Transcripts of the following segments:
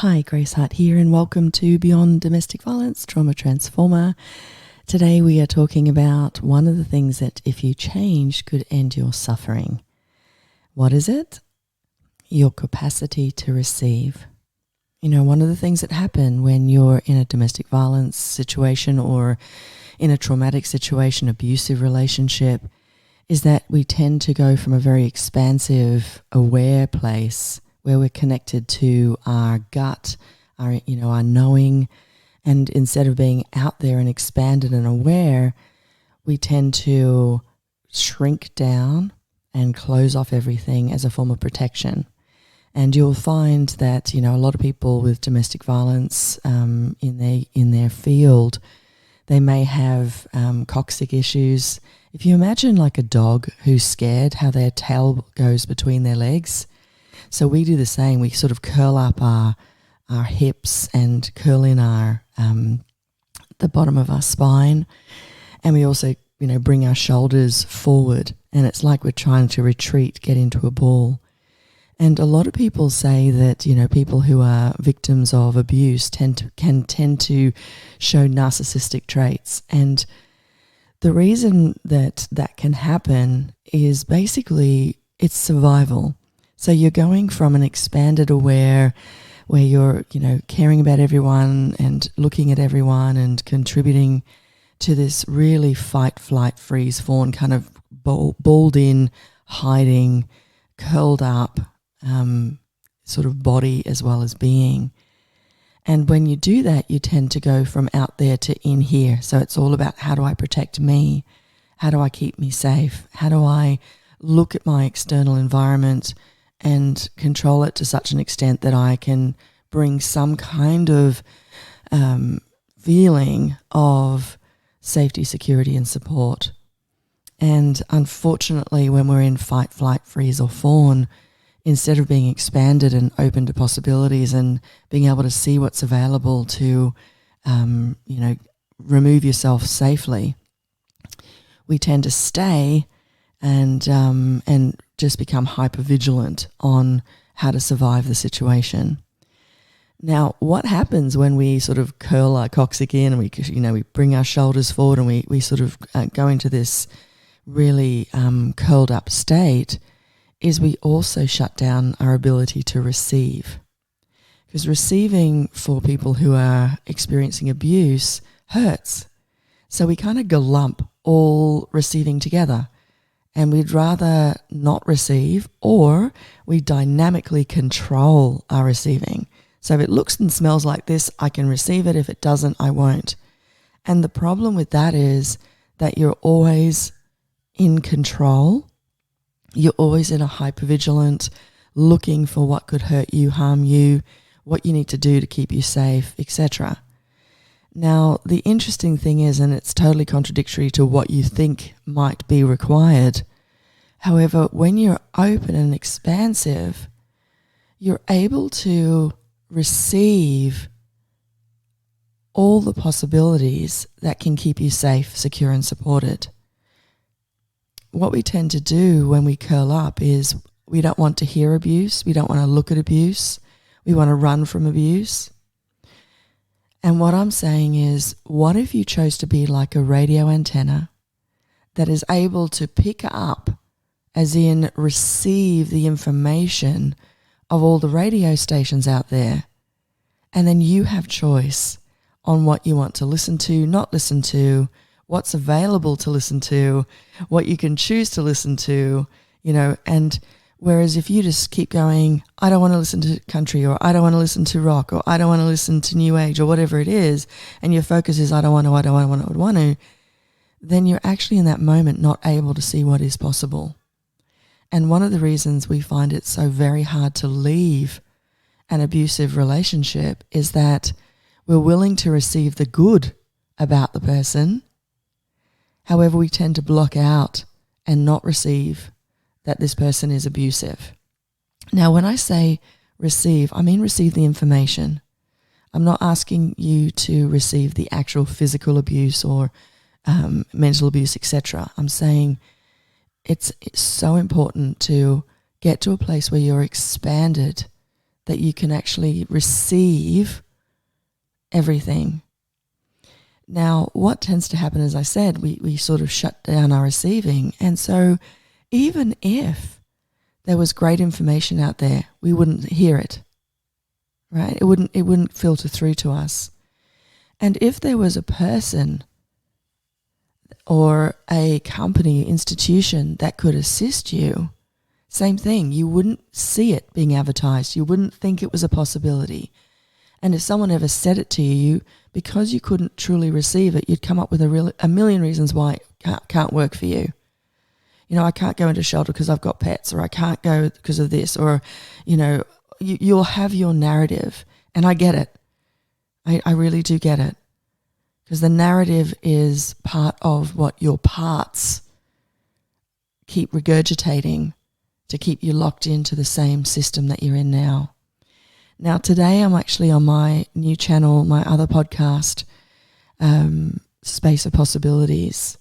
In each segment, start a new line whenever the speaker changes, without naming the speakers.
Hi, Grace Hart here, and welcome to Beyond Domestic Violence Trauma Transformer. Today we are talking about one of the things that, if you change, could end your suffering. What is it? Your capacity to receive. You know, one of the things that happen when you're in a domestic violence situation or in a traumatic situation, abusive relationship, is that we tend to go from a very expansive, aware place where we're connected to our gut, our knowing, and instead of being out there and expanded and aware, we tend to shrink down and close off everything as a form of protection. And you'll find that, a lot of people with domestic violence in their field, they may have coccyx issues. If you imagine like a dog who's scared, how their tail goes between their legs. So we do the same. We sort of curl up our hips and curl in our the bottom of our spine, and we also bring our shoulders forward, and it's like we're trying to retreat, get into a ball. And a lot of people say that people who are victims of abuse can tend to show narcissistic traits, and the reason that can happen is basically it's survival. So you're going from an expanded aware where you're, caring about everyone and looking at everyone and contributing to this really fight, flight, freeze, fawn kind of balled in, hiding, curled up sort of body as well as being. And when you do that, you tend to go from out there to in here. So it's all about, how do I protect me? How do I keep me safe? How do I look at my external environment and control it to such an extent that I can bring some kind of feeling of safety, security, and support. And unfortunately, when we're in fight, flight, freeze, or fawn, instead of being expanded and open to possibilities and being able to see what's available to, remove yourself safely, we tend to stay and just become hyper-vigilant on how to survive the situation. Now, what happens when we sort of curl our coccyx in and we bring our shoulders forward and we sort of go into this really curled up state is we also shut down our ability to receive. Because receiving for people who are experiencing abuse hurts. So we kind of glump all receiving together. And we'd rather not receive, or we dynamically control our receiving. So if it looks and smells like this, I can receive it. If it doesn't, I won't. And the problem with that is that you're always in control. You're always in a hypervigilant, looking for what could hurt you, harm you, what you need to do to keep you safe, etc. Now, the interesting thing is, and it's totally contradictory to what you think might be required, however, when you're open and expansive, you're able to receive all the possibilities that can keep you safe, secure, and supported. What we tend to do when we curl up is we don't want to hear abuse, we don't want to look at abuse, we want to run from abuse. And what I'm saying is, what if you chose to be like a radio antenna that is able to pick up, as in receive the information of all the radio stations out there, and then you have choice on what you want to listen to, not listen to, what's available to listen to, what you can choose to listen to, and whereas if you just keep going, I don't want to listen to country, or I don't want to listen to rock, or I don't want to listen to new age, or whatever it is, and your focus is I don't want to, then you're actually in that moment not able to see what is possible. And one of the reasons we find it so very hard to leave an abusive relationship is that we're willing to receive the good about the person. However, we tend to block out and not receive that this person is abusive. Now, when I say receive, I mean receive the information. I'm not asking you to receive the actual physical abuse or mental abuse, etc. I'm saying it's so important to get to a place where you're expanded, that you can actually receive everything. Now, what tends to happen, as I said, we sort of shut down our receiving. And so even if there was great information out there, we wouldn't hear it, right? It wouldn't filter through to us. And if there was a person or a company, institution that could assist you, same thing, you wouldn't see it being advertised. You wouldn't think it was a possibility. And if someone ever said it to you, because you couldn't truly receive it, you'd come up with a million reasons why it can't work for you. You know, I can't go into shelter because I've got pets, or I can't go because of this, or, you know, you'll have your narrative. And I get it. I really do get it. Because the narrative is part of what your parts keep regurgitating to keep you locked into the same system that you're in now. Now, today I'm actually on my new channel, my other podcast, Space of Possibilities.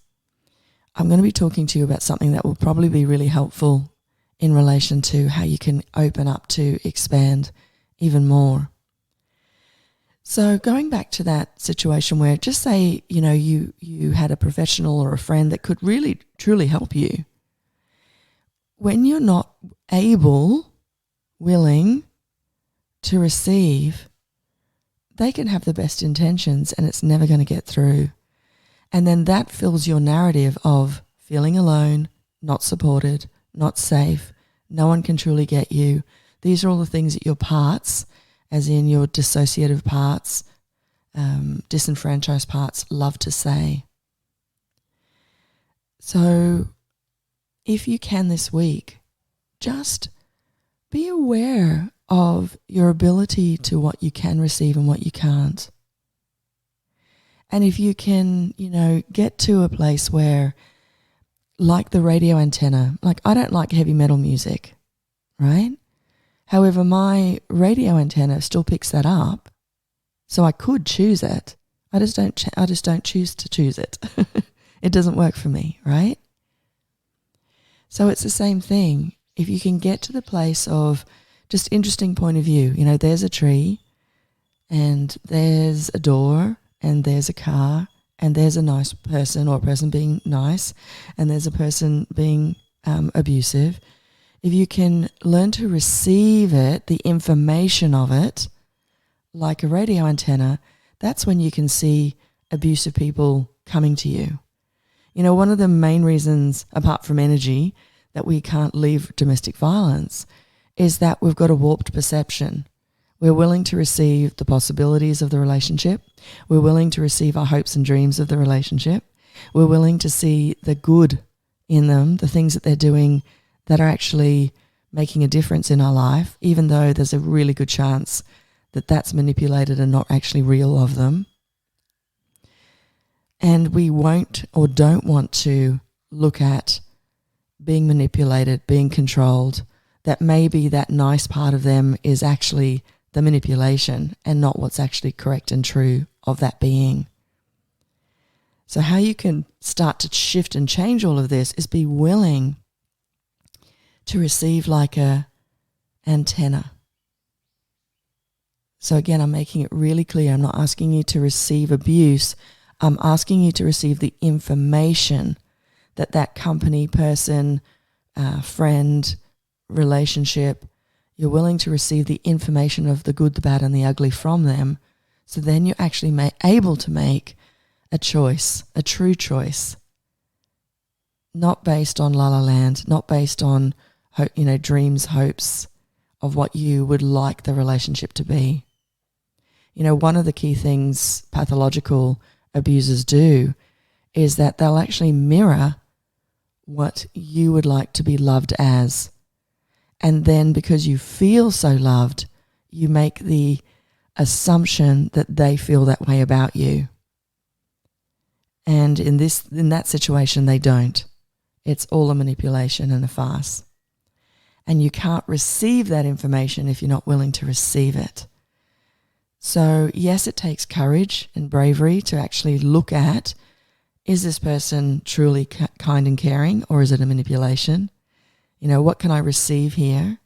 I'm going to be talking to you about something that will probably be really helpful in relation to how you can open up to expand even more. So going back to that situation where, just say, you know, you had a professional or a friend that could really, truly help you. When you're not willing to receive, they can have the best intentions and it's never going to get through. And then that fills your narrative of feeling alone, not supported, not safe, no one can truly get you. These are all the things that your parts, as in your dissociative parts, disenfranchised parts, love to say. So if you can this week, just be aware of your ability to what you can receive and what you can't. And if you can, you know, get to a place where, like the radio antenna, like I don't like heavy metal music, right? However, my radio antenna still picks that up, so I could choose it. I just don't choose to choose it. It doesn't work for me, right? So it's the same thing. If you can get to the place of just interesting point of view, you know, there's a tree and there's a door and there's a car and there's a nice person, or a person being nice, and there's a person being abusive. If you can learn to receive it, the information of it, like a radio antenna, that's when you can see abusive people coming to you. You know, one of the main reasons, apart from energy, that we can't leave domestic violence is that we've got a warped perception. We're willing to receive the possibilities of the relationship. We're willing to receive our hopes and dreams of the relationship. We're willing to see the good in them, the things that they're doing that are actually making a difference in our life, even though there's a really good chance that that's manipulated and not actually real of them. And we won't or don't want to look at being manipulated, being controlled, that maybe that nice part of them is actually the manipulation and not what's actually correct and true of that being. So how you can start to shift and change all of this is be willing to receive like a antenna. So again, I'm making it really clear. I'm not asking you to receive abuse. I'm asking you to receive the information that that company, person, friend, relationship, you're willing to receive the information of the good, the bad, and the ugly from them. So then you're actually able to make a choice, a true choice, not based on la la land, not based on, you know, dreams, hopes of what you would like the relationship to be. You know, one of the key things pathological abusers do is that they'll actually mirror what you would like to be loved as. And then because you feel so loved, you make the assumption that they feel that way about you. And in that situation, they don't. It's all a manipulation and a farce. And you can't receive that information if you're not willing to receive it. So yes, it takes courage and bravery to actually look at, is this person truly kind and caring, or is it a manipulation? You know, what can I receive here?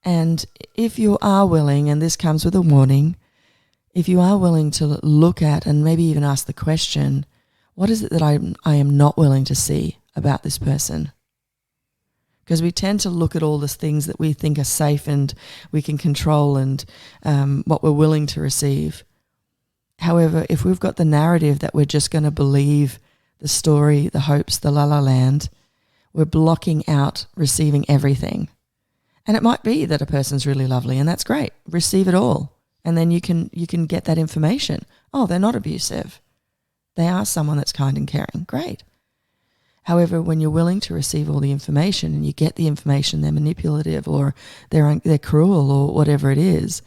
And if you are willing, and this comes with a warning, if you are willing to look at and maybe even ask the question, what is it that I am not willing to see about this person? Because we tend to look at all the things that we think are safe and we can control and what we're willing to receive. However, if we've got the narrative that we're just going to believe the story, the hopes, the la la land, we're blocking out receiving everything. And it might be that a person's really lovely, and that's great. Receive it all. And then you can get that information. Oh, they're not abusive. They are someone that's kind and caring. Great. However, when you're willing to receive all the information and you get the information they're manipulative or they're cruel or whatever it is,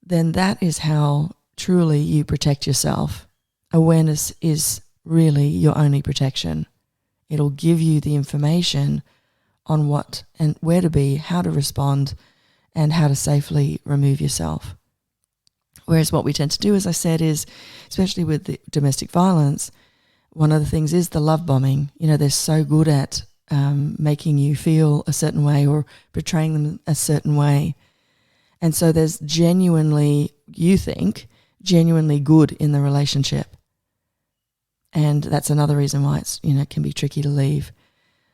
then that is how truly you protect yourself. Awareness is really your only protection. It'll give you the information on what and where to be, how to respond, and how to safely remove yourself. Whereas what we tend to do, as I said, is, especially with the domestic violence, one of the things is the love bombing. You know, they're so good at making you feel a certain way or portraying them a certain way. And so there's genuinely, you think, genuinely good in the relationship. And that's another reason why it's, it can be tricky to leave.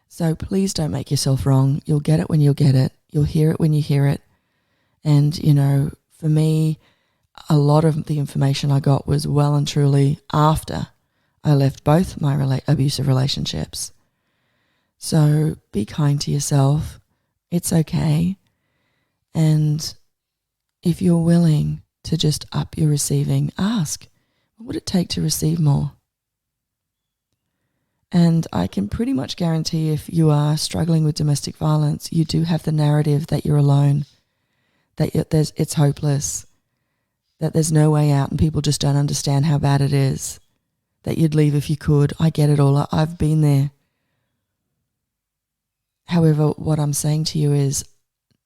So please don't make yourself wrong. You'll get it when you'll get it. You'll hear it when you hear it. And, for me, a lot of the information I got was well and truly after I left both my abusive relationships. So be kind to yourself. It's okay. And if you're willing to just up your receiving, ask, what would it take to receive more? And I can pretty much guarantee if you are struggling with domestic violence, you do have the narrative that you're alone, that it's hopeless, that there's no way out and people just don't understand how bad it is, that you'd leave if you could. I get it all. I've been there. However, what I'm saying to you is,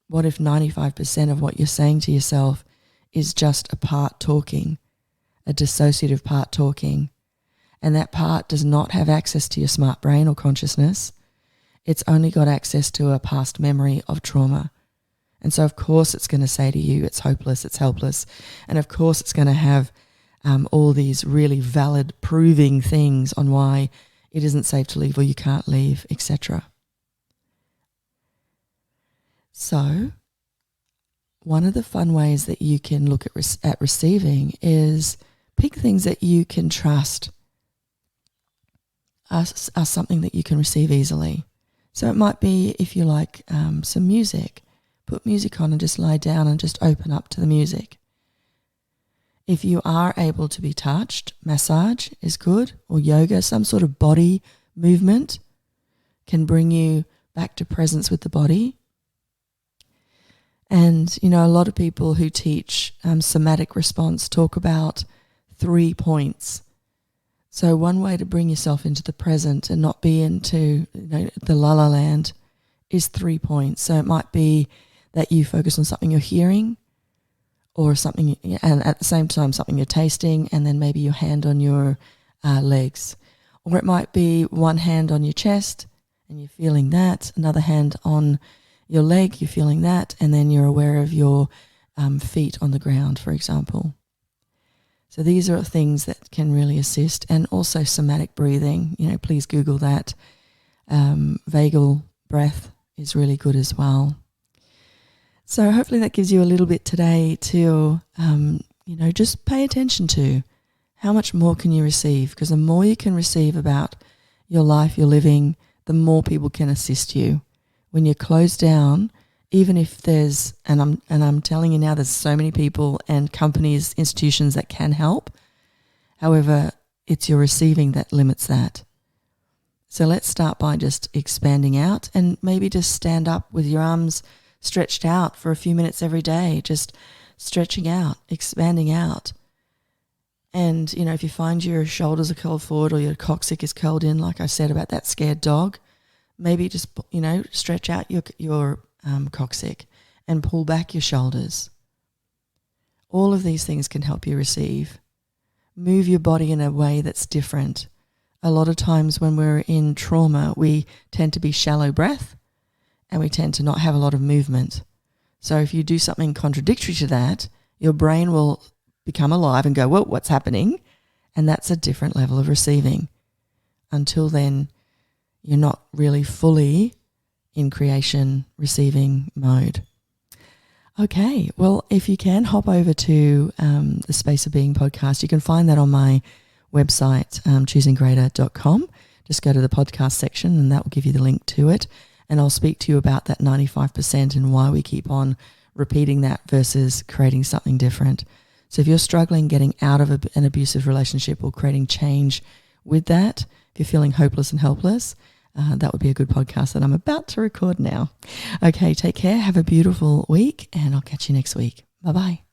what if 95% of what you're saying to yourself is just a part talking, a dissociative part talking? And that part does not have access to your smart brain or consciousness. It's only got access to a past memory of trauma. And so, of course, it's going to say to you, it's hopeless, it's helpless. And, of course, it's going to have all these really valid proving things on why it isn't safe to leave or you can't leave, etc. So one of the fun ways that you can look at receiving is pick things that you can trust are something that you can receive easily. So it might be, if you like some music, put music on and just lie down and just open up to the music. If you are able to be touched, massage is good, or yoga, some sort of body movement can bring you back to presence with the body. And, a lot of people who teach somatic response talk about 3 points. So one way to bring yourself into the present and not be into the la la land is 3 points. So it might be that you focus on something you're hearing, or something, and at the same time something you're tasting, and then maybe your hand on your legs. Or it might be one hand on your chest and you're feeling that, another hand on your leg, you're feeling that, and then you're aware of your feet on the ground, for example. So these are things that can really assist. And also somatic breathing, please Google that. Vagal breath is really good as well. So hopefully that gives you a little bit today to, just pay attention to how much more can you receive, because the more you can receive about your life you're living, the more people can assist you. When you're closed down, even if there's, and I'm telling you now, there's so many people and companies, institutions that can help. However, it's your receiving that limits that. So let's start by just expanding out, and maybe just stand up with your arms stretched out for a few minutes every day, just stretching out, expanding out. And, if you find your shoulders are curled forward or your coccyx is curled in, like I said about that scared dog, maybe just, stretch out your coccyx and pull back your shoulders. All of these things can help you receive. Move your body in a way that's different. A lot of times when we're in trauma, we tend to be shallow breath and we tend to not have a lot of movement. So if you do something contradictory to that, your brain will become alive and go, well, what's happening? And that's a different level of receiving. Until then, you're not really fully in creation receiving mode. Okay, well, if you can, hop over to the Space of Being podcast. You can find that on my website, choosinggreater.com. Just go to the podcast section and that will give you the link to it. And I'll speak to you about that 95% and why we keep on repeating that versus creating something different. So if you're struggling getting out of an abusive relationship or creating change with that, if you're feeling hopeless and helpless, that would be a good podcast that I'm about to record now. Okay, take care. Have a beautiful week and I'll catch you next week. Bye-bye.